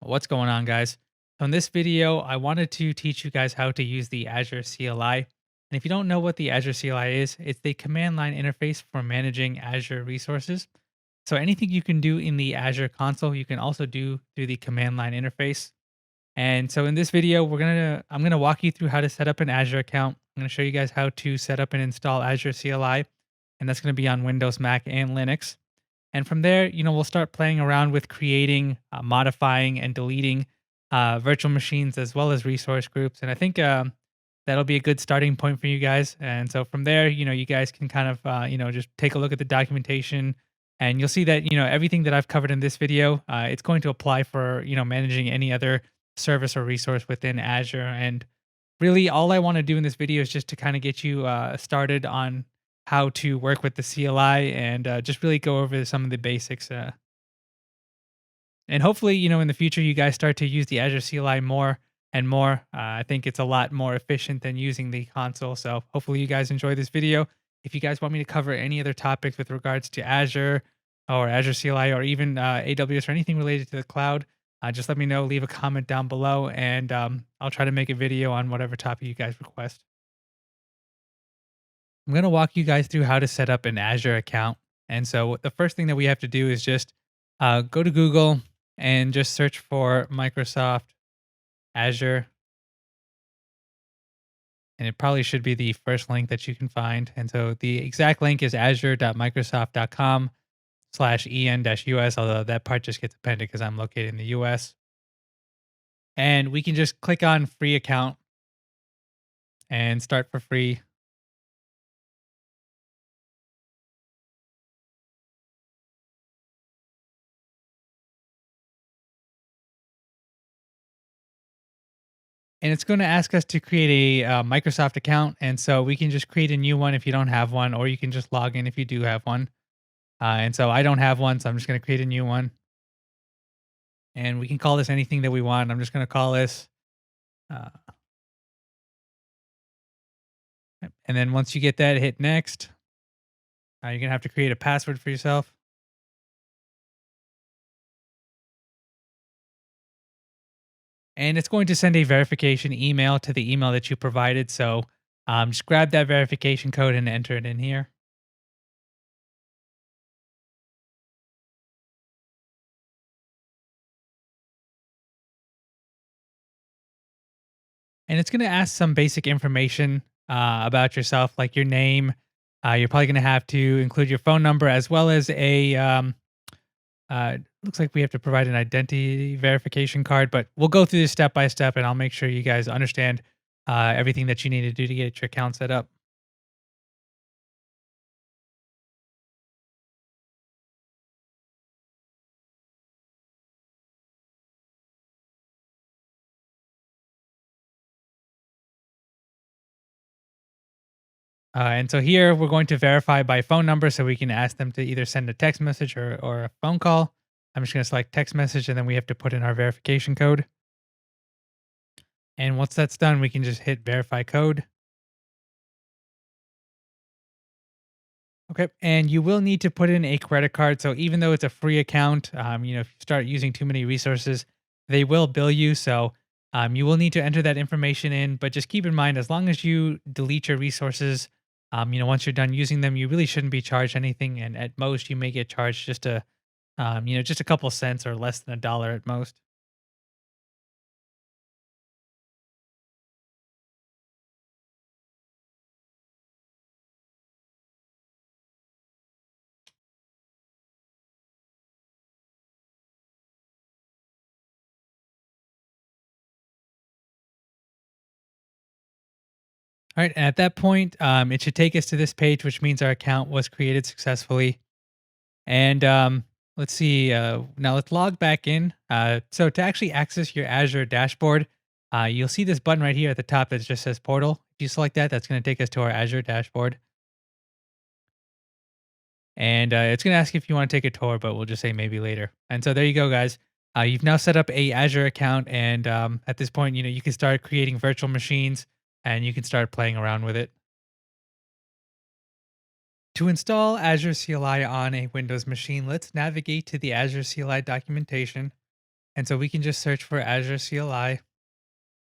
What's going on, guys? So in this video, I wanted to teach you guys how to use the Azure CLI. And if you don't know what the Azure CLI is, it's the command line interface for managing Azure resources. So anything you can do in the Azure console, you can also do through the command line interface. And so in this video, I'm gonna walk you through how to set up an Azure account. I'm gonna show you guys how to set up and install Azure CLI, and that's gonna be on Windows, Mac, and Linux. And from there, we'll start playing around with creating, modifying, and deleting virtual machines as well as resource groups. And I think that'll be a good starting point for you guys. And so from there, you guys can kind of, just take a look at the documentation, and you'll see that everything that I've covered in this video, it's going to apply for managing any other service or resource within Azure. And really, all I want to do in this video is just to kind of get you started on how to work with the CLI and just really go over some of the basics. And hopefully, in the future, you guys start to use the Azure CLI more and more. I think it's a lot more efficient than using the console. So hopefully, you guys enjoy this video. If you guys want me to cover any other topics with regards to Azure or Azure CLI or even AWS or anything related to the cloud, just let me know. Leave a comment down below, and I'll try to make a video on whatever topic you guys request. I'm going to walk you guys through how to set up an Azure account. And so the first thing that we have to do is just go to Google and just search for Microsoft Azure. And it probably should be the first link that you can find. And so the exact link is azure.microsoft.com/en-us, although that part just gets appended because I'm located in the US. And we can just click on free account and start for free. And it's going to ask us to create a Microsoft account. And so we can just create a new one if you don't have one, or you can just log in if you do have one. And so I don't have one, so I'm just going to create a new one. And we can call this anything that we want. I'm just going to call this. Uh, and then once you get that, hit next. You're going to have to create a password for yourself. And it's going to send a verification email to the email that you provided. So just grab that verification code and enter it in here. And it's going to ask some basic information about yourself, like your name. You're probably going to have to include your phone number as well as looks like we have to provide an identity verification card, but we'll go through this step by step, and I'll make sure you guys understand everything that you need to do to get your account set up. And so here we're going to verify by phone number, so we can ask them to either send a text message or a phone call. I'm just going to select text message, and then we have to put in our verification code. And once that's done, we can just hit verify code. Okay, and you will need to put in a credit card. So even though it's a free account, if you start using too many resources, they will bill you. So you will need to enter that information in. But just keep in mind, as long as you delete your resources, once you're done using them, you really shouldn't be charged anything. And at most, you may get charged just a couple cents or less than $1 at most. All right, and at that point, it should take us to this page, which means our account was created successfully. And let's see. Now let's log back in. So to actually access your Azure dashboard, you'll see this button right here at the top that just says Portal. If you select that, that's going to take us to our Azure dashboard. And it's going to ask if you want to take a tour, but we'll just say maybe later. And so there you go, guys. You've now set up a Azure account, and at this point, you can start creating virtual machines, and you can start playing around with it. To install Azure CLI on a Windows machine, let's navigate to the Azure CLI documentation. And so we can just search for Azure CLI,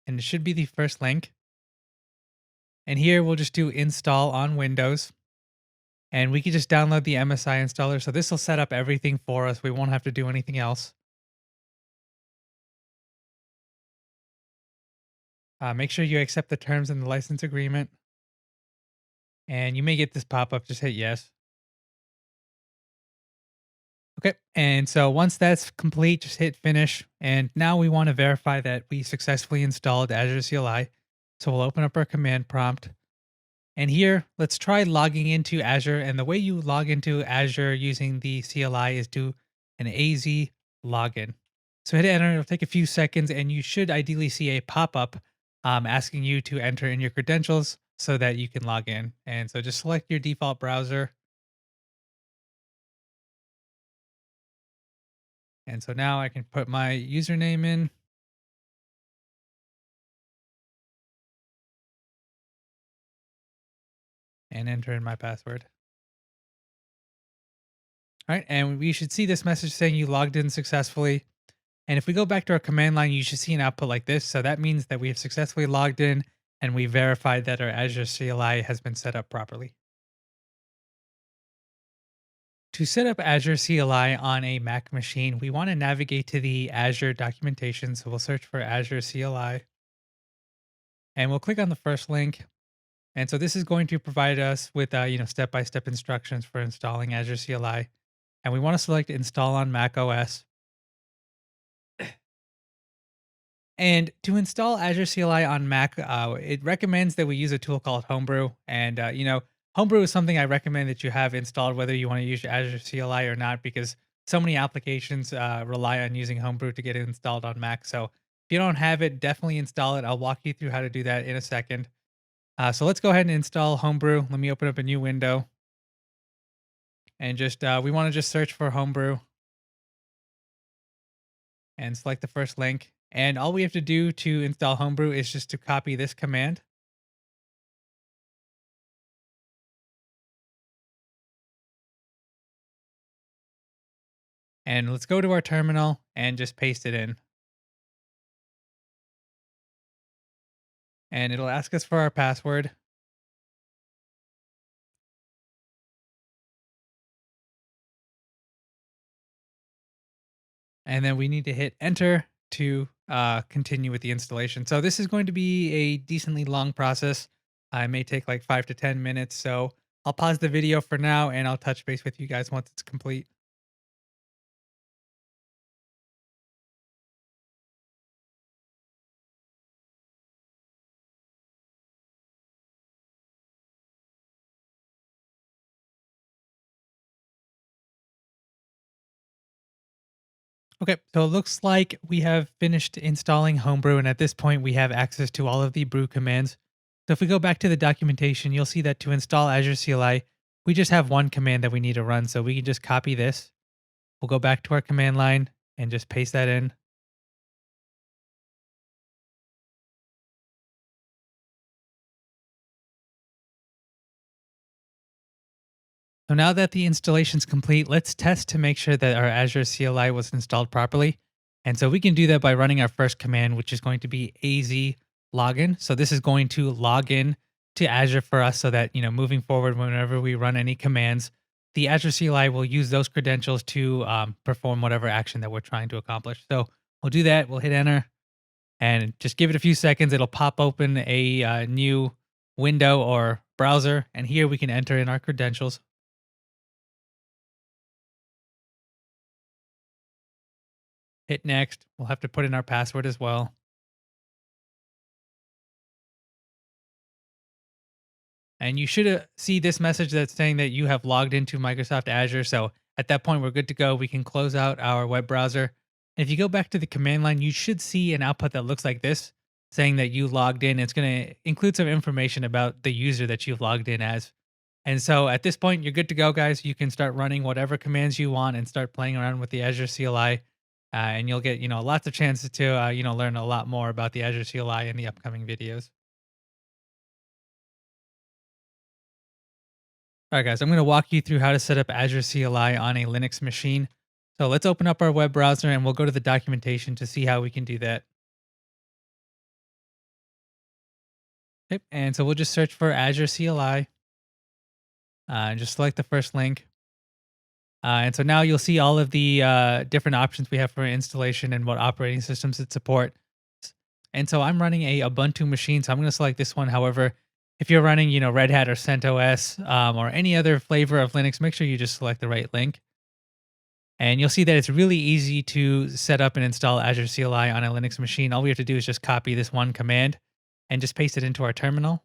and it should be the first link. And here we'll just do install on Windows, and we can just download the MSI installer. So this will set up everything for us. We won't have to do anything else. Make sure you accept the terms in the license agreement. And you may get this pop up. Just hit yes. Okay. And so once that's complete, just hit finish. And now we want to verify that we successfully installed Azure CLI. So we'll open up our command prompt. And here, let's try logging into Azure. And the way you log into Azure using the CLI is do an AZ login. So hit enter. It'll take a few seconds, and you should ideally see a pop up asking you to enter in your credentials so that you can log in. And so just select your default browser. And so now I can put my username in and enter in my password. All right. And we should see this message saying you logged in successfully. And if we go back to our command line, you should see an output like this. So that means that we have successfully logged in and we verified that our Azure CLI has been set up properly. To set up Azure CLI on a Mac machine, we want to navigate to the Azure documentation. So we'll search for Azure CLI and we'll click on the first link. And so this is going to provide us with step-by-step instructions for installing Azure CLI. And we want to select install on Mac OS. And to install Azure CLI on Mac, it recommends that we use a tool called Homebrew. And Homebrew is something I recommend that you have installed, whether you want to use Azure CLI or not, because so many applications rely on using Homebrew to get it installed on Mac. So if you don't have it, definitely install it. I'll walk you through how to do that in a second. So let's go ahead and install Homebrew. Let me open up a new window, and just we want to just search for Homebrew and select the first link. And all we have to do to install Homebrew is just to copy this command. And let's go to our terminal and just paste it in. And it'll ask us for our password. And then we need to hit enter to continue with the installation. So this is going to be a decently long process. It may take like 5 to 10 minutes. So I'll pause the video for now and I'll touch base with you guys once it's complete. Okay, so it looks like we have finished installing Homebrew, and at this point, we have access to all of the brew commands. So if we go back to the documentation, you'll see that to install Azure CLI, we just have one command that we need to run. So we can just copy this. We'll go back to our command line and just paste that in. So now that the installation's complete, let's test to make sure that our Azure CLI was installed properly. And so we can do that by running our first command, which is going to be AZ login. So this is going to log in to Azure for us so that, moving forward, whenever we run any commands, the Azure CLI will use those credentials to perform whatever action that we're trying to accomplish. So we'll do that. We'll hit enter and just give it a few seconds. It'll pop open a new window or browser. And here we can enter in our credentials. Hit next. We'll have to put in our password as well. And you should see this message that's saying that you have logged into Microsoft Azure. So at that point, we're good to go. We can close out our web browser. And if you go back to the command line, you should see an output that looks like this saying that you logged in. It's going to include some information about the user that you've logged in as. And so at this point, you're good to go, guys. You can start running whatever commands you want and start playing around with the Azure CLI. And you'll get, lots of chances to, learn a lot more about the Azure CLI in the upcoming videos. All right, guys, I'm going to walk you through how to set up Azure CLI on a Linux machine. So let's open up our web browser and we'll go to the documentation to see how we can do that. Yep. And so we'll just search for Azure CLI and just select the first link. And so now you'll see all of the different options we have for installation and what operating systems it support. And so I'm running a Ubuntu machine, so I'm going to select this one. However, if you're running, Red Hat or CentOS or any other flavor of Linux, make sure you just select the right link. And you'll see that it's really easy to set up and install Azure CLI on a Linux machine. All we have to do is just copy this one command and just paste it into our terminal.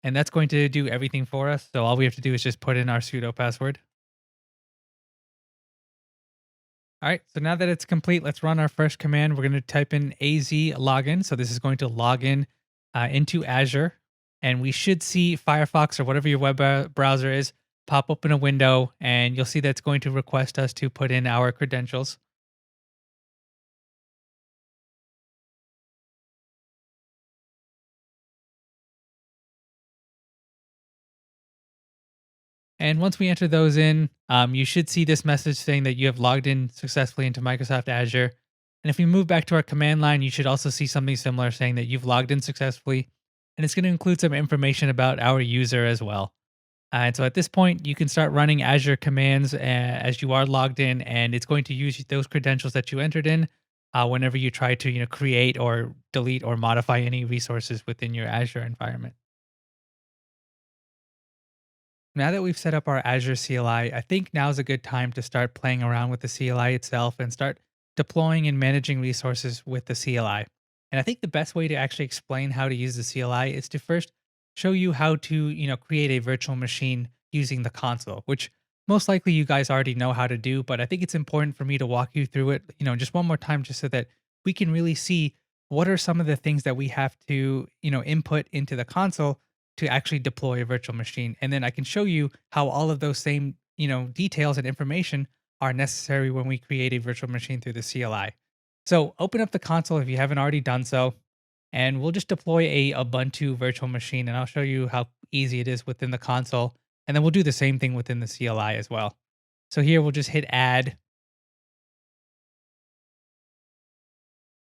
And that's going to do everything for us. So all we have to do is just put in our sudo password. All right, so now that it's complete, let's run our first command. We're going to type in AZ login. So this is going to log in into Azure. And we should see Firefox or whatever your web browser is pop up in a window. And you'll see that's going to request us to put in our credentials. And once we enter those in, you should see this message saying that you have logged in successfully into Microsoft Azure. And if we move back to our command line, you should also see something similar saying that you've logged in successfully. And it's going to include some information about our user as well. And so at this point, you can start running Azure commands as you are logged in, and it's going to use those credentials that you entered in whenever you try to create or delete or modify any resources within your Azure environment. Now that we've set up our Azure CLI, I think now is a good time to start playing around with the CLI itself and start deploying and managing resources with the CLI. And I think the best way to actually explain how to use the CLI is to first show you how to, create a virtual machine using the console, which most likely you guys already know how to do, but I think it's important for me to walk you through it, just one more time just so that we can really see what are some of the things that we have to, input into the console to actually deploy a virtual machine. And then I can show you how all of those same, details and information are necessary when we create a virtual machine through the CLI. So open up the console if you haven't already done so, and we'll just deploy a Ubuntu virtual machine, and I'll show you how easy it is within the console. And then we'll do the same thing within the CLI as well. So here we'll just hit add.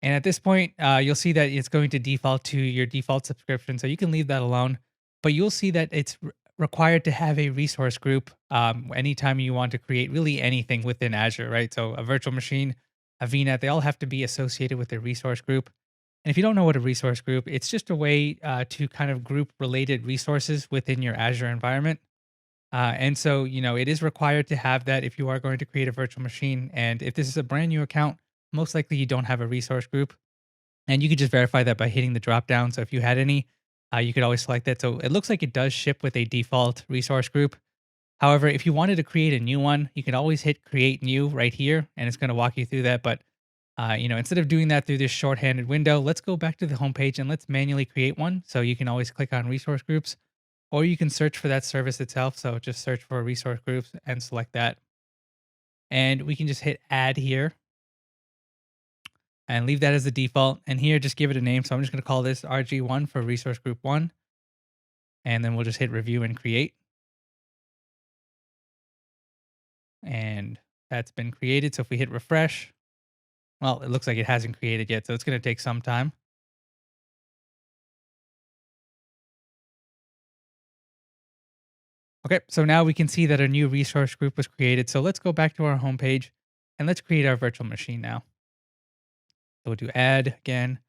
And at this point, you'll see that it's going to default to your default subscription. So you can leave that alone. But you'll see that it's required to have a resource group anytime you want to create really anything within Azure, right? So a virtual machine, a VNet, they all have to be associated with a resource group. And if you don't know what a resource group, it's just a way to kind of group related resources within your Azure environment. And so, it is required to have that if you are going to create a virtual machine. And if this is a brand new account, most likely you don't have a resource group. And you could just verify that by hitting the drop down. So if you had any, you could always select that. So it looks like it does ship with a default resource group. However, if you wanted to create a new one, you can always hit create new right here, and it's going to walk you through that. But instead of doing that through this shorthanded window, let's go back to the homepage and let's manually create one. So you can always click on resource groups, or you can search for that service itself. So just search for resource groups and select that. And we can just hit add here and leave that as the default. And here, just give it a name. So I'm just going to call this RG1 for resource group 1. And then we'll just hit review and create. And that's been created. So if we hit refresh, well, it looks like it hasn't created yet. So it's going to take some time. Okay, so now we can see that a new resource group was created. So let's go back to our homepage and let's create our virtual machine now. So we'll do add again.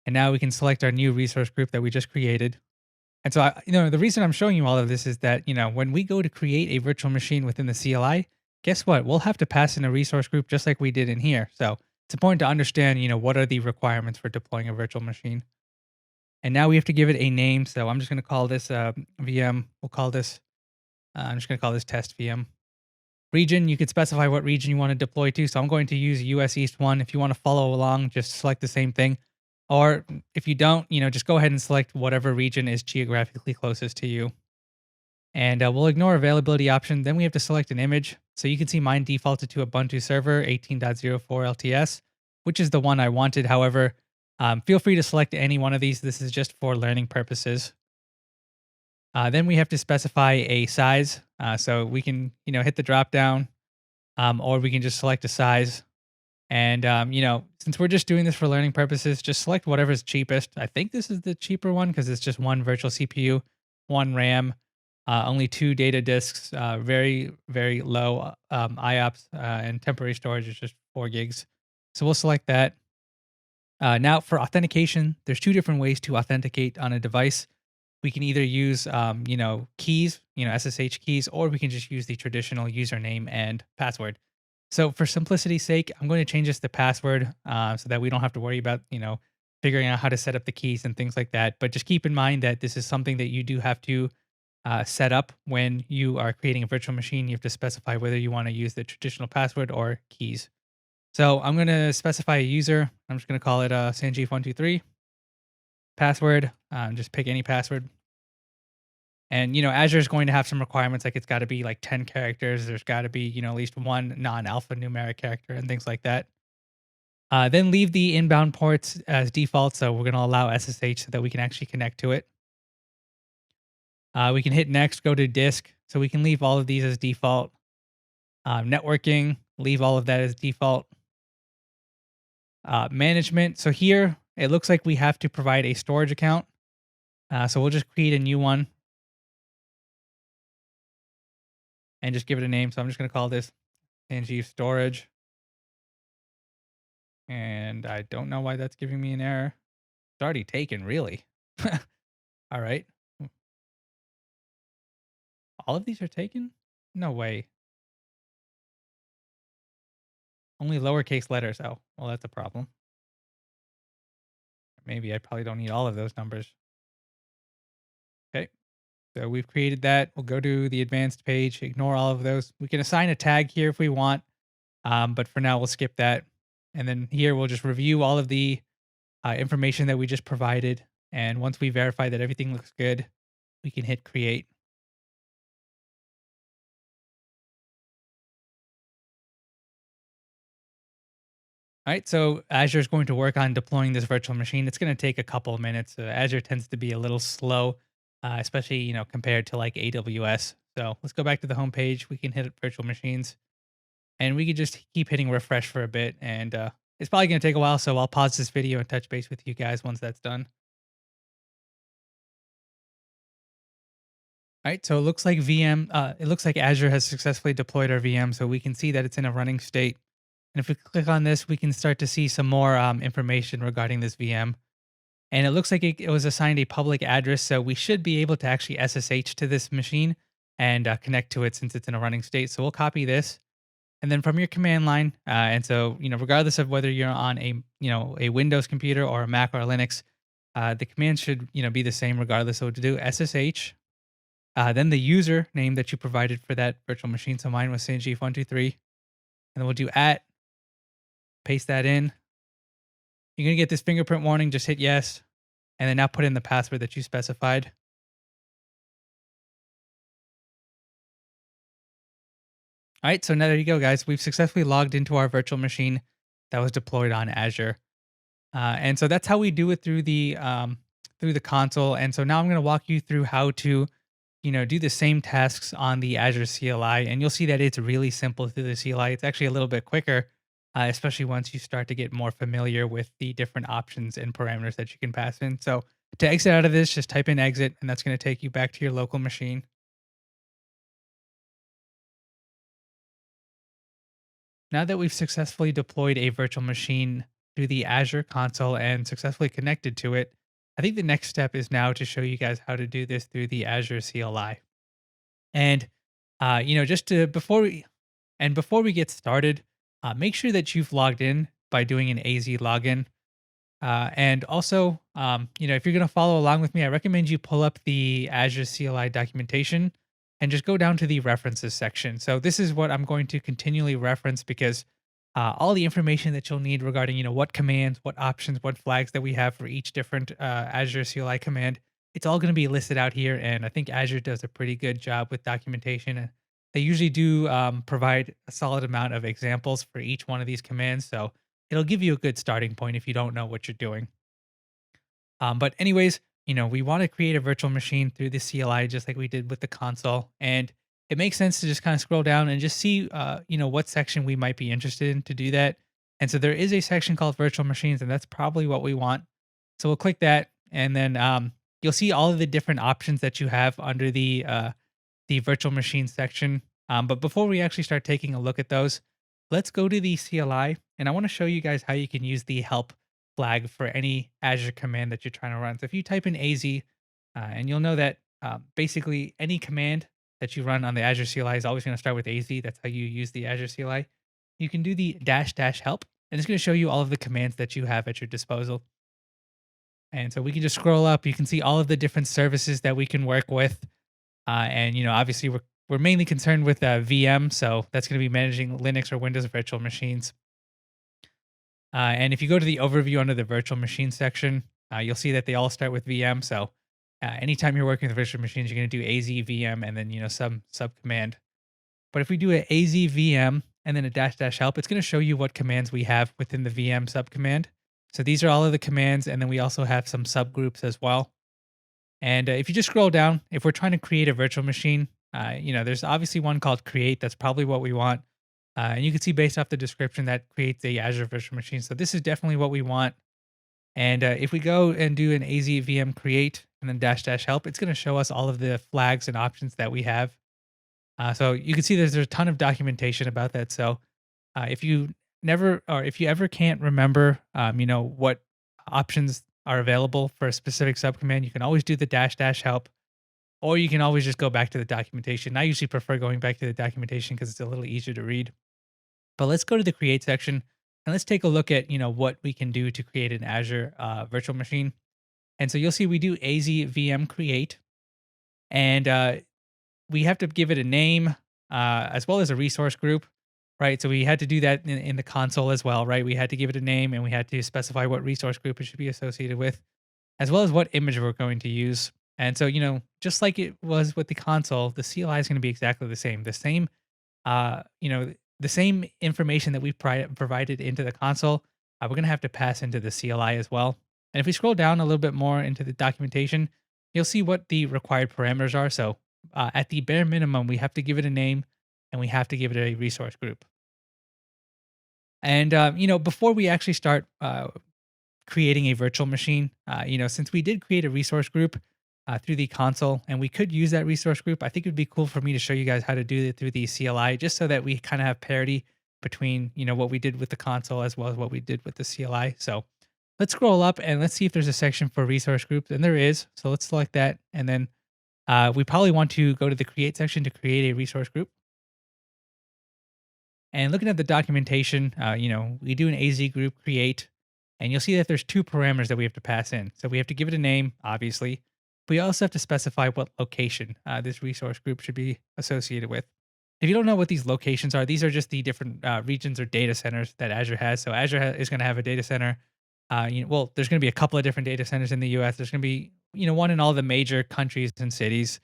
And now we can select our new resource group that we just created. And so, the reason I'm showing you all of this is that, when we go to create a virtual machine within the CLI, guess what? We'll have to pass in a resource group just like we did in here. So it's important to understand, what are the requirements for deploying a virtual machine. And now we have to give it a name. So I'm just going to call this VM. We'll call this, I'm just going to call this test VM. Region, you could specify what region you want to deploy to. So I'm going to use US East 1. If you want to follow along, just select the same thing. Or if you don't, just go ahead and select whatever region is geographically closest to you. And we'll ignore availability option. Then we have to select an image. So you can see mine defaulted to Ubuntu server 18.04 LTS, which is the one I wanted. However, feel free to select any one of these. This is just for learning purposes. Then we have to specify a size. So we can, hit the drop down, or we can just select a size. And, since we're just doing this for learning purposes, just select whatever's cheapest. I think this is the cheaper one because it's just one virtual CPU, one RAM, only two data disks, very, very low IOPS, and temporary storage is just 4 gigs. So we'll select that. Now, for authentication, there's two different ways to authenticate on a device. We can either use, keys, SSH keys, or we can just use the traditional username and password. So, for simplicity's sake, I'm going to change this to password so that we don't have to worry about, figuring out how to set up the keys and things like that. But just keep in mind that this is something that you do have to set up when you are creating a virtual machine. You have to specify whether you want to use the traditional password or keys. So I'm going to specify a user. I'm just going to call it Sanjeev123. Password, just pick any password. And Azure is going to have some requirements, like it's got to be like 10 characters. There's got to be at least one non-alphanumeric character and things like that. Then leave the inbound ports as default. So we're going to allow SSH so that we can actually connect to it. We can hit next, go to disk. So we can leave all of these as default. Networking, leave all of that as default. Management. So here it looks like we have to provide a storage account. So we'll just create a new one and just give it a name. So I'm just going to call this Sanjeev Storage. And I don't know why that's giving me an error. It's already taken, really. All right. All of these are taken? No way. Only lowercase letters. Oh, well, that's a problem. Maybe I probably don't need all of those numbers. Okay. So we've created that. We'll go to the advanced page, ignore all of those. We can assign a tag here if we want. But for now, we'll skip that. And then here, we'll just review all of the information that we just provided. And once we verify that everything looks good, we can hit create. All right, so Azure is going to work on deploying this virtual machine. It's going to take a couple of minutes. Azure tends to be a little slow, especially compared to like AWS. So let's go back to the home page. We can hit virtual machines, and we can just keep hitting refresh for a bit. And it's probably going to take a while, so I'll pause this video and touch base with you guys once that's done. All right, so it looks like it looks like Azure has successfully deployed our VM, so we can see that it's in a running state. And if we click on this, we can start to see some more information regarding this VM. And it looks like it was assigned a public address, so we should be able to actually SSH to this machine and connect to it since it's in a running state. So we'll copy this, and then from your command line, and so regardless of whether you're on a Windows computer or a Mac or a Linux, the command should be the same regardless. So to do SSH, then the user name that you provided for that virtual machine. So mine was Sanjeev123, and then we'll do paste that in. You're gonna get this fingerprint warning. Just hit yes, and then now put in the password that you specified. All right, so now there you go, guys. We've successfully logged into our virtual machine that was deployed on Azure, and so that's how we do it through the console. And so now I'm going to walk you through how to, do the same tasks on the Azure CLI, and you'll see that it's really simple through the CLI. It's actually a little bit quicker, especially once you start to get more familiar with the different options and parameters that you can pass in. So to exit out of this, just type in exit, and that's going to take you back to your local machine. Now that we've successfully deployed a virtual machine through the Azure console and successfully connected to it, I think the next step is now to show you guys how to do this through the Azure CLI. And just to before we get started, make sure that you've logged in by doing an AZ login. And also, if you're going to follow along with me, I recommend you pull up the Azure CLI documentation and just go down to the references section. So this is what I'm going to continually reference because all the information that you'll need regarding, what commands, what options, what flags that we have for each different Azure CLI command, it's all going to be listed out here. And I think Azure does a pretty good job with documentation. And they usually do provide a solid amount of examples for each one of these commands. So it'll give you a good starting point if you don't know what you're doing. But anyways, we want to create a virtual machine through the CLI just like we did with the console. And it makes sense to just kind of scroll down and just see, what section we might be interested in to do that. And so there is a section called virtual machines, and that's probably what we want. So we'll click that, and then you'll see all of the different options that you have under the virtual machine section. But before we actually start taking a look at those, let's go to the CLI, and I want to show you guys how you can use the help flag for any Azure command that you're trying to run. So if you type in AZ, and you'll know that basically any command that you run on the Azure CLI is always going to start with AZ. That's how you use the Azure CLI. You can do the dash dash help, and it's going to show you all of the commands that you have at your disposal. And so we can just scroll up. You can see all of the different services that we can work with. And obviously we're mainly concerned with VM, so that's going to be managing Linux or Windows virtual machines. And if you go to the overview under the virtual machine section, you'll see that they all start with VM. So anytime you're working with virtual machines, you're going to do AZ VM and then some sub command. But if we do a AZ VM and then a dash dash help, it's going to show you what commands we have within the VM sub command. So these are all of the commands, and then we also have some subgroups as well. And if you just scroll down, if we're trying to create a virtual machine, there's obviously one called create. That's probably what we want. And you can see based off the description that creates a Azure virtual machine. So this is definitely what we want. And if we go and do an AZ VM create and then dash dash help, it's going to show us all of the flags and options that we have. So you can see there's a ton of documentation about that. So if you ever can't remember, what options are available for a specific subcommand, you can always do the dash dash help, or you can always just go back to the documentation. I usually prefer going back to the documentation because it's a little easier to read. But let's go to the create section and let's take a look at what we can do to create an Azure virtual machine. And so you'll see we do AZ VM create, and we have to give it a name as well as a resource group, right? So we had to do that in the console as well, right? We had to give it a name and we had to specify what resource group it should be associated with, as well as what image we're going to use. And so, just like it was with the console, the CLI is going to be exactly the same. The same information that we provided into the console, we're going to have to pass into the CLI as well. And if we scroll down a little bit more into the documentation, you'll see what the required parameters are. So at the bare minimum, we have to give it a name and we have to give it a resource group. And, before we actually start creating a virtual machine, since we did create a resource group through the console and we could use that resource group, I think it would be cool for me to show you guys how to do it through the CLI, just so that we kind of have parity between, what we did with the console as well as what we did with the CLI. So let's scroll up and let's see if there's a section for resource groups. And there is. So let's select that. And then we probably want to go to the create section to create a resource group. And looking at the documentation, we do an AZ group create, and you'll see that there's two parameters that we have to pass in. So we have to give it a name, obviously, but we also have to specify what location this resource group should be associated with. If you don't know what these locations are, these are just the different regions or data centers that Azure has. So Azure is going to have a data center. There's going to be a couple of different data centers in the U.S. There's going to be, one in all the major countries and cities.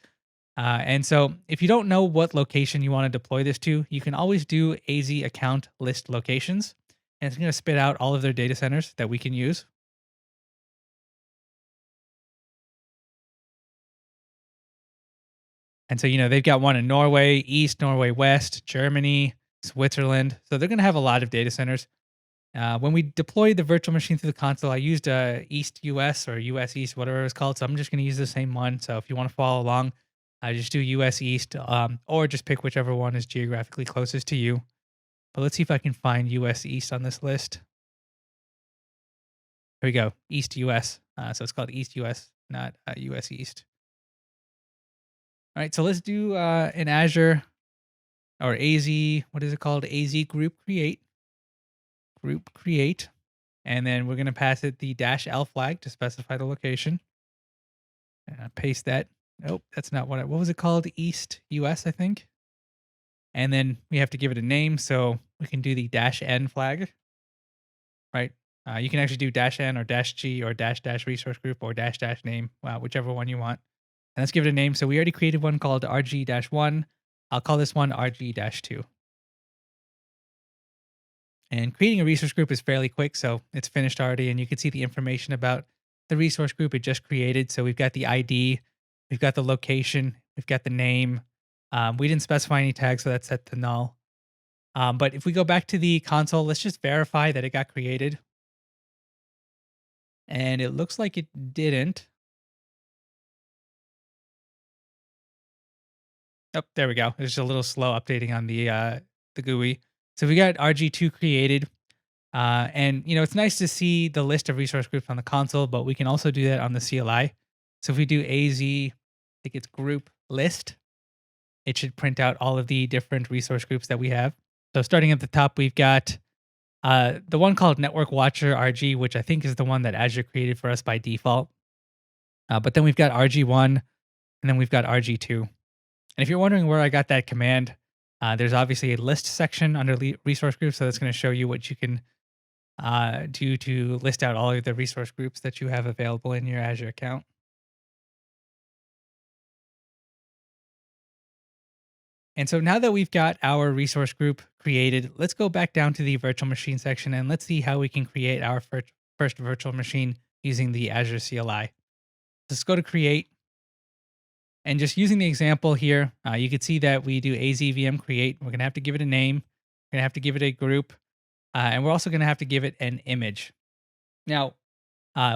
And so if you don't know what location you want to deploy this to, you can always do AZ account list locations, and it's going to spit out all of their data centers that we can use. And so, they've got one in Norway, East, Norway, West, Germany, Switzerland. So they're going to have a lot of data centers. When we deployed the virtual machine through the console, I used East US or US East, whatever it was called. So I'm just going to use the same one. So if you want to follow along, I just do US East, or just pick whichever one is geographically closest to you. But let's see if I can find US East on this list. Here we go, East US. So it's called East US, not US East. All right, so let's do an Azure or AZ, what is it called? AZ group create. Group create. And then we're going to pass it the -L flag to specify the location. Paste that. Nope, that's not what was it called? East US, I think. And then we have to give it a name. So we can do the -N flag, right? You can actually do -N or -G or -- resource group or -- name, whichever one you want. And let's give it a name. So we already created one called RG-1. I'll call this one RG-2. And creating a resource group is fairly quick, so it's finished already, and you can see the information about the resource group it just created. So we've got the ID, we've got the location, we've got the name. We didn't specify any tags, so that's set to null. But if we go back to the console, let's just verify that it got created. And it looks like it didn't. Oh, there we go. It's just a little slow updating on the GUI. So we got RG2 created. And it's nice to see the list of resource groups on the console, but we can also do that on the CLI. So if we do AZ, I think it's group list, it should print out all of the different resource groups that we have. So starting at the top, we've got the one called Network Watcher RG, which I think is the one that Azure created for us by default. But then we've got RG1, and then we've got RG2. And if you're wondering where I got that command, there's obviously a list section under resource groups. So that's going to show you what you can do to list out all of the resource groups that you have available in your Azure account. And so now that we've got our resource group created, let's go back down to the virtual machine section and let's see how we can create our first virtual machine using the Azure CLI. Let's go to create. And just using the example here, you can see that we do azvm create. We're going to have to give it a name. We're going to have to give it a group. And we're also going to have to give it an image. Now,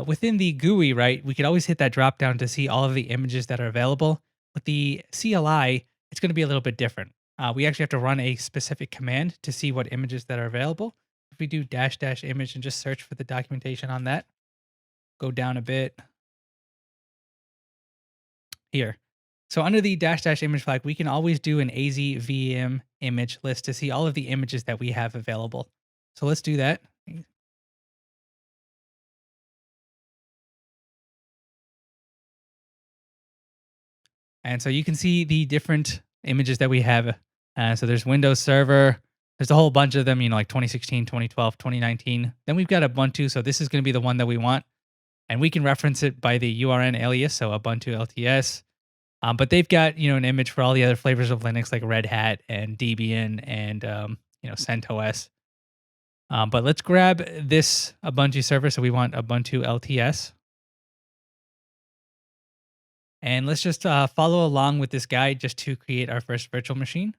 within the GUI, right, we could always hit that drop down to see all of the images that are available. With the CLI, it's going to be a little bit different. We actually have to run a specific command to see what images that are available. If we do -- image and just search for the documentation on that, go down a bit here. So under the -- image flag, we can always do an azvm image list to see all of the images that we have available. So let's do that. And so you can see the different images that we have. So there's Windows Server. There's a whole bunch of them, like 2016, 2012, 2019. Then we've got Ubuntu. So this is going to be the one that we want. And we can reference it by the URN alias, so Ubuntu LTS. But they've got, an image for all the other flavors of Linux like Red Hat and Debian and, CentOS. But let's grab this Ubuntu server. So we want Ubuntu LTS. And let's just follow along with this guide just to create our first virtual machine.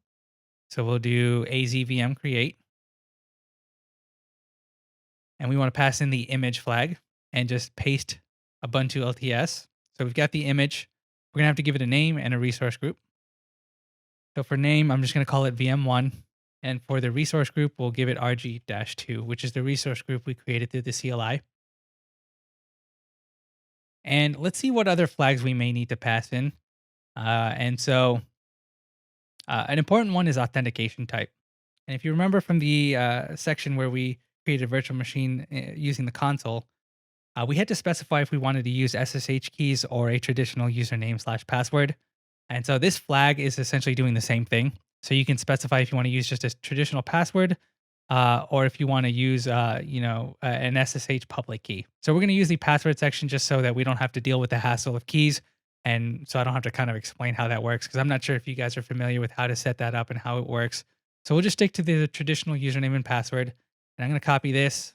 So we'll do azvm create. And we want to pass in the image flag and just paste Ubuntu LTS. So we've got the image. We're going to have to give it a name and a resource group. So for name, I'm just going to call it VM1. And for the resource group, we'll give it RG-2, which is the resource group we created through the CLI. And let's see what other flags we may need to pass in. And so an important one is authentication type. And if you remember from the section where we created a virtual machine using the console, we had to specify if we wanted to use SSH keys or a traditional username/password. And so this flag is essentially doing the same thing. So you can specify if you want to use just a traditional password or if you want to use, an SSH public key. So we're going to use the password section just so that we don't have to deal with the hassle of keys. And so I don't have to kind of explain how that works because I'm not sure if you guys are familiar with how to set that up and how it works. So we'll just stick to the traditional username and password. And I'm going to copy this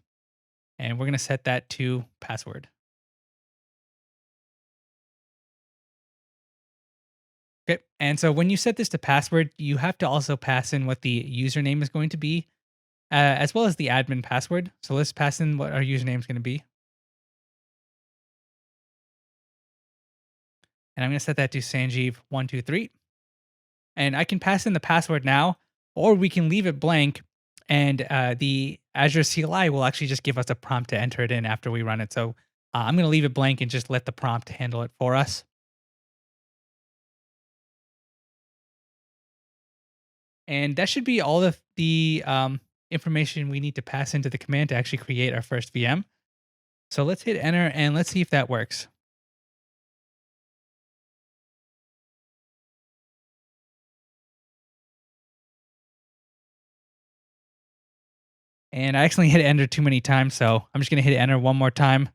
and we're going to set that to password. Okay. And so when you set this to password, you have to also pass in what the username is going to be, as well as the admin password. So let's pass in what our username is going to be. And I'm going to set that to Sanjeev123. And I can pass in the password now, or we can leave it blank. And the Azure CLI will actually just give us a prompt to enter it in after we run it. So I'm going to leave it blank and just let the prompt handle it for us. And that should be all of the information we need to pass into the command to actually create our first VM. So let's hit enter and let's see if that works. And I accidentally hit enter too many times, so I'm just going to hit enter one more time.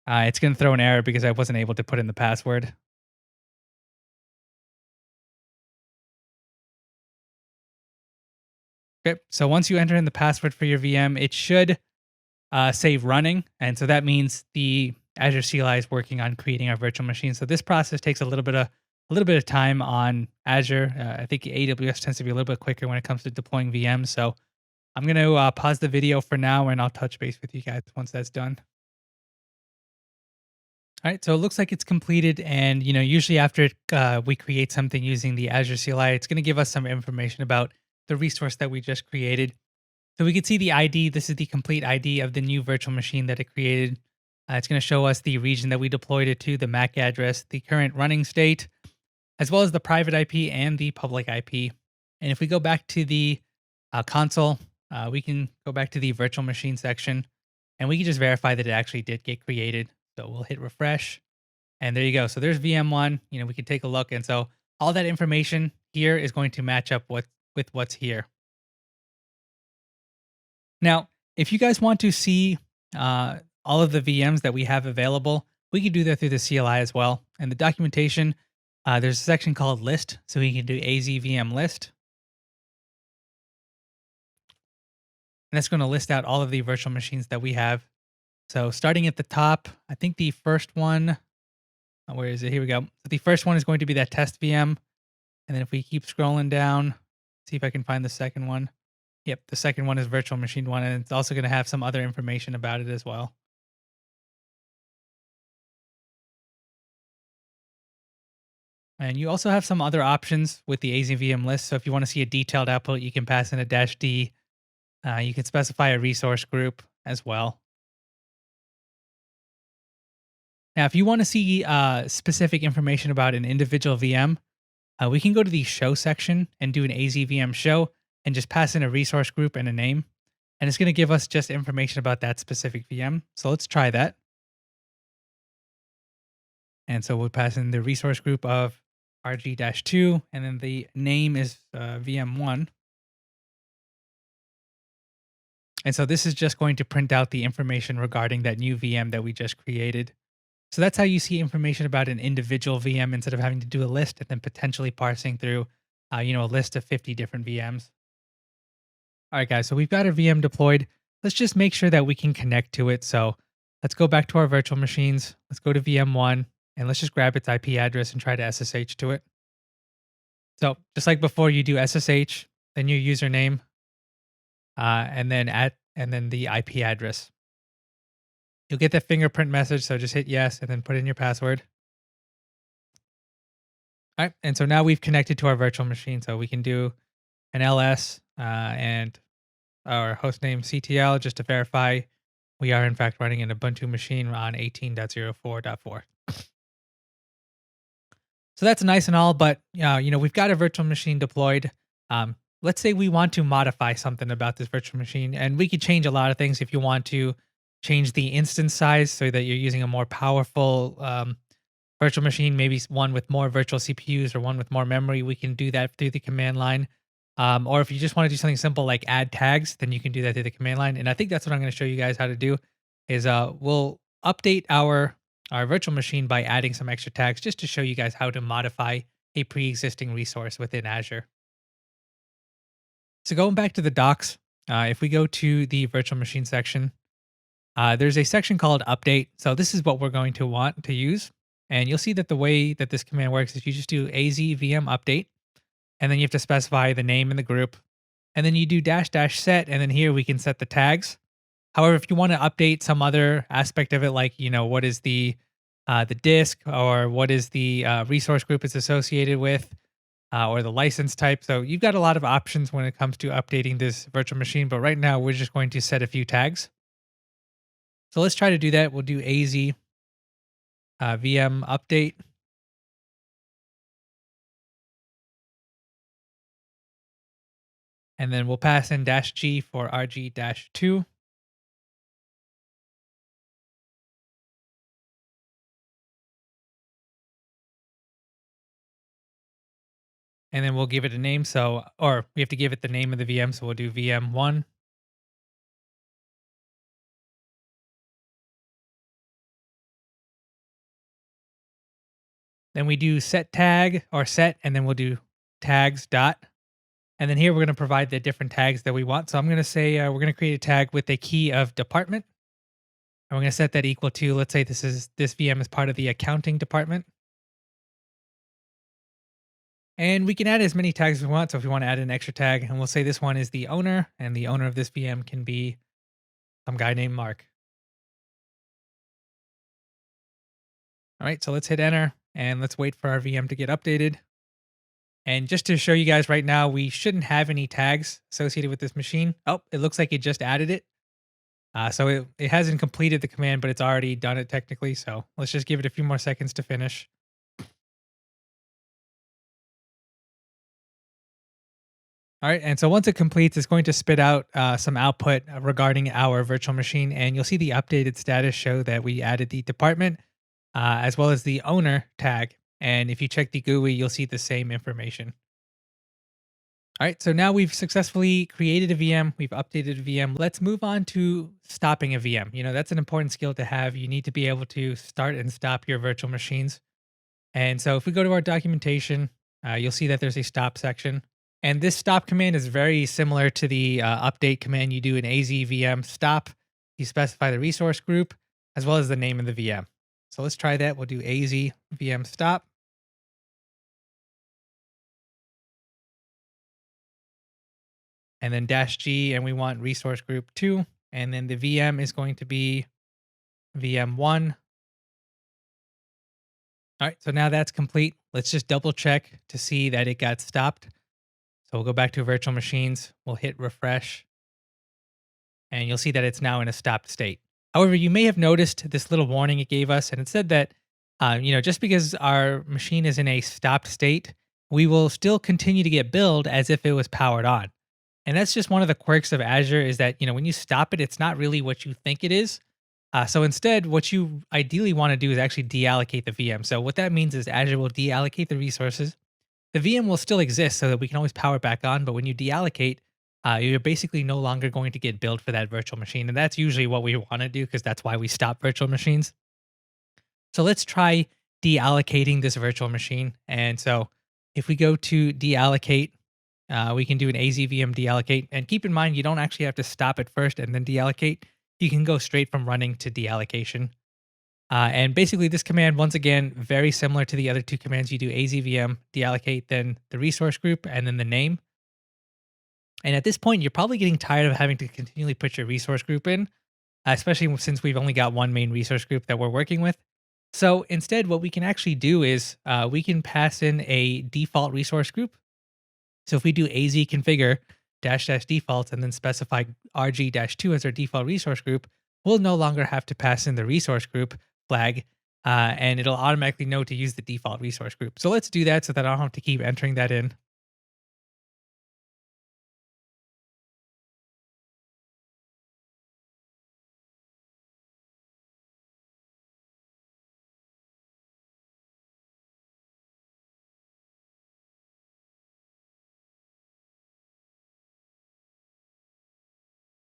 It's going to throw an error because I wasn't able to put in the password. Okay, so once you enter in the password for your VM, it should say running. And so that means the Azure CLI is working on creating our virtual machine. So this process takes a little bit of time on Azure. I think AWS tends to be a little bit quicker when it comes to deploying VMs. So I'm going to pause the video for now, and I'll touch base with you guys once that's done. All right, so it looks like it's completed, and usually after we create something using the Azure CLI, it's going to give us some information about the resource that we just created. So we can see the ID. This is the complete ID of the new virtual machine that it created. It's going to show us the region that we deployed it to, the MAC address, the current running state, as well as the private IP and the public IP. And if we go back to the console, we can go back to the virtual machine section, and we can just verify that it actually did get created. So we'll hit refresh, and there you go. So there's VM1. We can take a look, and so all that information here is going to match up with what's here. Now, if you guys want to see all of the VMs that we have available, we can do that through the CLI as well. And the documentation, there's a section called list. So we can do AZVM list. And that's going to list out all of the virtual machines that we have. So starting at the top, I think the first one, where is it? Here we go. So the first one is going to be that test VM. And then if we keep scrolling down, see if I can find the second one. Yep, the second one is virtual machine one, and it's also going to have some other information about it as well. And you also have some other options with the AZVM list. So if you want to see a detailed output, you can pass in a -D. You can specify a resource group as well. Now, if you want to see specific information about an individual VM, we can go to the show section and do an AZVM show and just pass in a resource group and a name. And it's going to give us just information about that specific VM. So let's try that. And so we'll pass in the resource group of RG-2, and then the name is VM1. And so this is just going to print out the information regarding that new VM that we just created. So that's how you see information about an individual VM instead of having to do a list and then potentially parsing through, a list of 50 different VMs. All right, guys, so we've got our VM deployed. Let's just make sure that we can connect to it. So let's go back to our virtual machines. Let's go to VM1, and let's just grab its IP address and try to SSH to it. So just like before, you do SSH, then your username, and then the IP address. You'll get the fingerprint message, so just hit yes and then put in your password. All right, and so now we've connected to our virtual machine, so we can do an LS and our hostname CTL just to verify we are in fact running an Ubuntu machine on 18.04.4. So that's nice and all, but we've got a virtual machine deployed. Let's say we want to modify something about this virtual machine, and we could change a lot of things. If you want to change the instance size so that you're using a more powerful virtual machine, maybe one with more virtual CPUs or one with more memory, we can do that through the command line. Or if you just want to do something simple like add tags, then you can do that through the command line. And I think that's what I'm going to show you guys how to do is we'll update our virtual machine by adding some extra tags just to show you guys how to modify a pre-existing resource within Azure. So going back to the docs, if we go to the virtual machine section, there's a section called update. So this is what we're going to want to use. And you'll see that the way that this command works is you just do AZVM update, and then you have to specify the name and the group. And then you do --set, and then here we can set the tags. However, if you want to update some other aspect of it, like, what is the disk, or what is the resource group it's associated with, or the license type. So you've got a lot of options when it comes to updating this virtual machine. But right now, we're just going to set a few tags. So let's try to do that. We'll do AZ VM update. And then we'll pass in -G for RG-2. And then we'll give it a name. Or we have to give it the name of the VM. So we'll do VM1. Then we do set tag or set, and then we'll do tags dot. And then here we're going to provide the different tags that we want. So I'm going to say we're going to create a tag with a key of department. And we're going to set that equal to, let's say this VM is part of the accounting department. And we can add as many tags as we want. So if we want to add an extra tag, and we'll say this one is the owner, and the owner of this VM can be some guy named Mark. All right, so let's hit enter and let's wait for our VM to get updated. And just to show you guys right now, we shouldn't have any tags associated with this machine. Oh, it looks like it just added it. So it hasn't completed the command, but it's already done it technically. So let's just give it a few more seconds to finish. All right, and so once it completes, it's going to spit out some output regarding our virtual machine, and you'll see the updated status show that we added the department as well as the owner tag. And if you check the GUI, you'll see the same information. All right, so now we've successfully created a VM, we've updated a VM. Let's move on to stopping a VM. That's an important skill to have. You need to be able to start and stop your virtual machines. And so if we go to our documentation, you'll see that there's a stop section. And this stop command is very similar to the update command you do in AZVM stop. You specify the resource group as well as the name of the VM. So let's try that. We'll do AZVM stop. And then -G, and we want resource group 2. And then the VM is going to be VM1. All right, so now that's complete. Let's just double check to see that it got stopped. So we'll go back to virtual machines. We'll hit refresh. And you'll see that it's now in a stopped state. However, you may have noticed this little warning it gave us, and it said that, just because our machine is in a stopped state, we will still continue to get billed as if it was powered on. And that's just one of the quirks of Azure is that, when you stop it, it's not really what you think it is. So instead, what you ideally want to do is actually deallocate the VM. So what that means is Azure will deallocate the resources. The VM will still exist so that we can always power it back on. But when you deallocate, you're basically no longer going to get billed for that virtual machine. And that's usually what we want to do because that's why we stop virtual machines. So let's try deallocating this virtual machine. And so if we go to deallocate, we can do an AZVM deallocate. And keep in mind, you don't actually have to stop it first and then deallocate. You can go straight from running to deallocation. And basically this command, once again, very similar to the other two commands. You do AZVM deallocate, then the resource group, and then the name. And at this point, you're probably getting tired of having to continually put your resource group in, especially since we've only got one main resource group that we're working with. So instead, what we can actually do is we can pass in a default resource group. So if we do AZ configure -- defaults and then specify RG-2 as our default resource group, we'll no longer have to pass in the resource group flag, and it'll automatically know to use the default resource group. So let's do that so that I don't have to keep entering that in.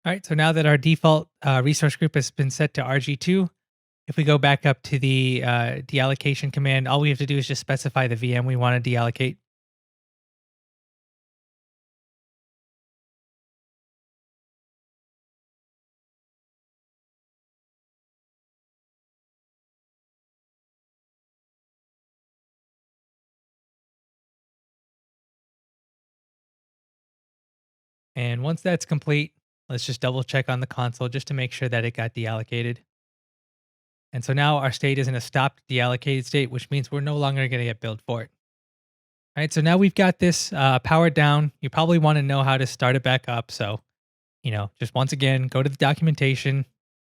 All right, so now that our default resource group has been set to RG2, if we go back up to the deallocation command, all we have to do is just specify the VM we want to deallocate. And once that's complete, let's just double check on the console just to make sure that it got deallocated. And so now our state is in a stopped deallocated state, which means we're no longer going to get billed for it. All right, so now we've got this powered down. You probably want to know how to start it back up. So, just once again, go to the documentation,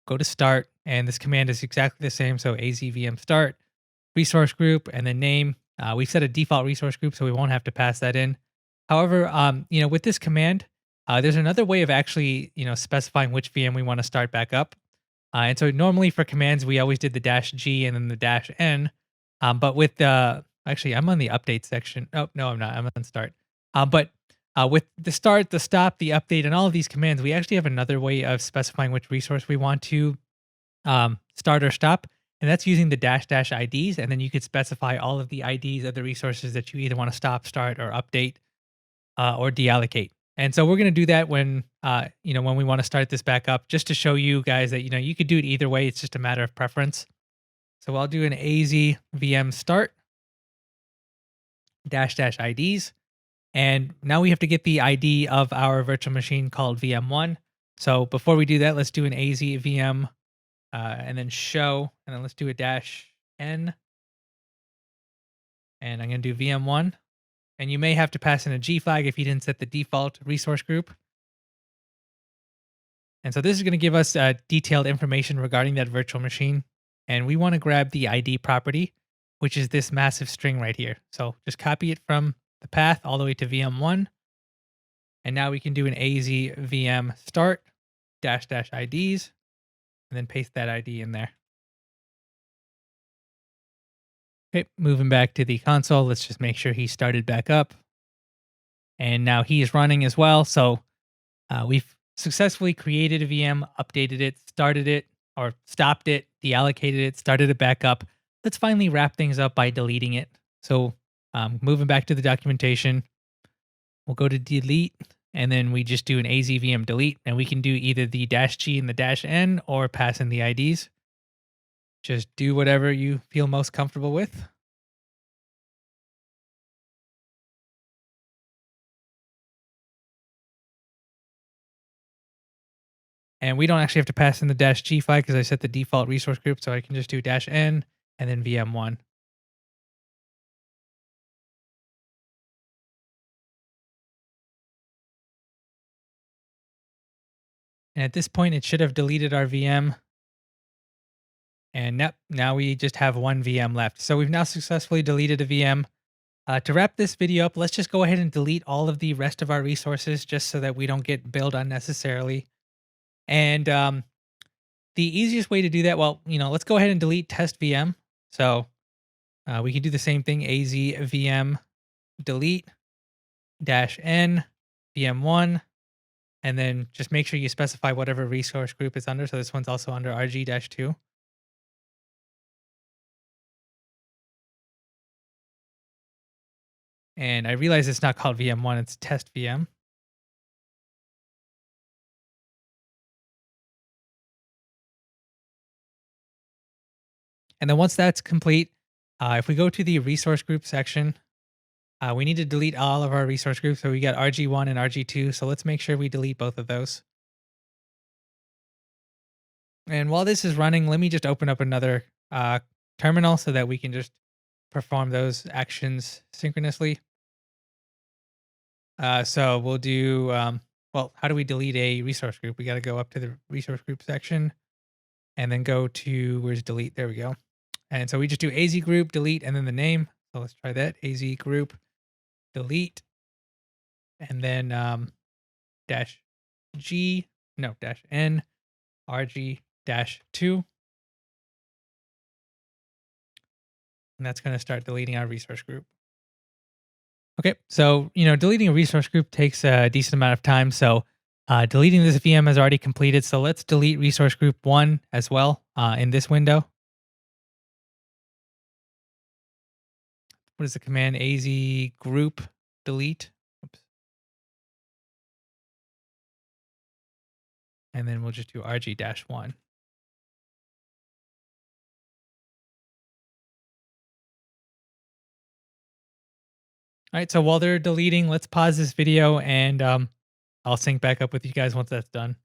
go to start, and this command is exactly the same. So AZVM start, resource group, and then name. We've set a default resource group, so we won't have to pass that in. However, with this command, there's another way of actually, specifying which VM we want to start back up. And so normally for commands, we always did the -G and then the -N. But with the actually, I'm on the update section. Oh no, I'm not. I'm on start. But with the start, the stop, the update, and all of these commands, we actually have another way of specifying which resource we want to start or stop. And that's using the -- IDs. And then you could specify all of the IDs of the resources that you either want to stop, start, or update or deallocate. And so we're going to do that when, when we want to start this back up, just to show you guys that, you could do it either way. It's just a matter of preference. So I'll do an AZ VM start dash dash IDs. And now we have to get the ID of our virtual machine called VM1. So before we do that, let's do an AZ VM and then show, and then let's do a dash N. And I'm going to do VM1. And you may have to pass in a G flag if you didn't set the default resource group. And so this is going to give us detailed information regarding that virtual machine. And we want to grab the ID property, which is this massive string right here. So just copy it from the path all the way to VM1. And now we can do an AZ VM start dash dash IDs and then paste that ID in there. Okay, moving back to the console, let's just make sure he started back up. And now he is running as well. So we've successfully created a VM, updated it, started it, or stopped it, deallocated it, started it back up. Let's finally wrap things up by deleting it. So moving back to the documentation, we'll go to delete, and then we just do an AZ VM delete, and we can do either the -G and the -N or pass in the IDs. Just do whatever you feel most comfortable with. And we don't actually have to pass in the -G flag because I set the default resource group, so I can just do -N and then VM1. And at this point, it should have deleted our VM. And now we just have one VM left. So we've now successfully deleted a VM. To wrap this video up, let's just go ahead and delete all of the rest of our resources just so that we don't get billed unnecessarily. And the easiest way to do that, well, let's go ahead and delete test VM. So we can do the same thing, AZ VM delete -N VM1, and then just make sure you specify whatever resource group it's under. So this one's also under RG-2. And I realize it's not called VM1, it's test VM. And then once that's complete, if we go to the resource group section, we need to delete all of our resource groups. So we got RG1 and RG2. So let's make sure we delete both of those. And while this is running, let me just open up another terminal so that we can just perform those actions synchronously. So we'll do, how do we delete a resource group? We got to go up to the resource group section and then go to, where's delete? There we go. And so we just do AZ group, delete, and then the name. So let's try that. AZ group, delete, and then -N, RG-2. And that's going to start deleting our resource group. Okay, so, deleting a resource group takes a decent amount of time. So deleting this VM is already completed. So let's delete resource group 1 as well in this window. What is the command? AZ group delete. Oops. And then we'll just do RG-1. All right, so while they're deleting, let's pause this video and I'll sync back up with you guys once that's done.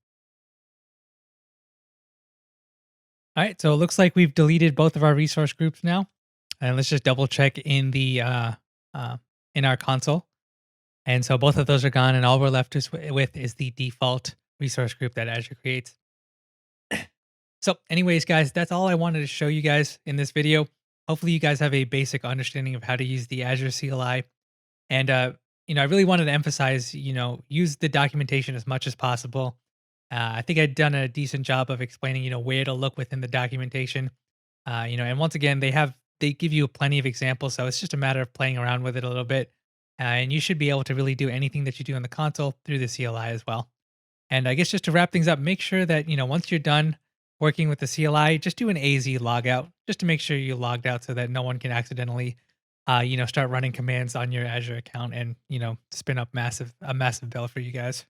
All right, so it looks like we've deleted both of our resource groups now. And let's just double check in the in our console. And so both of those are gone, and all we're left with is the default resource group that Azure creates. So anyways, guys, that's all I wanted to show you guys in this video. Hopefully you guys have a basic understanding of how to use the Azure CLI. And, I really wanted to emphasize, use the documentation as much as possible. I think I'd done a decent job of explaining, where to look within the documentation. And once again, they give you plenty of examples. So it's just a matter of playing around with it a little bit. And you should be able to really do anything that you do in the console through the CLI as well. And I guess just to wrap things up, make sure that, once you're done working with the CLI, just do an AZ logout just to make sure you logged out so that no one can accidentally start running commands on your Azure account and spin up a massive bill for you guys.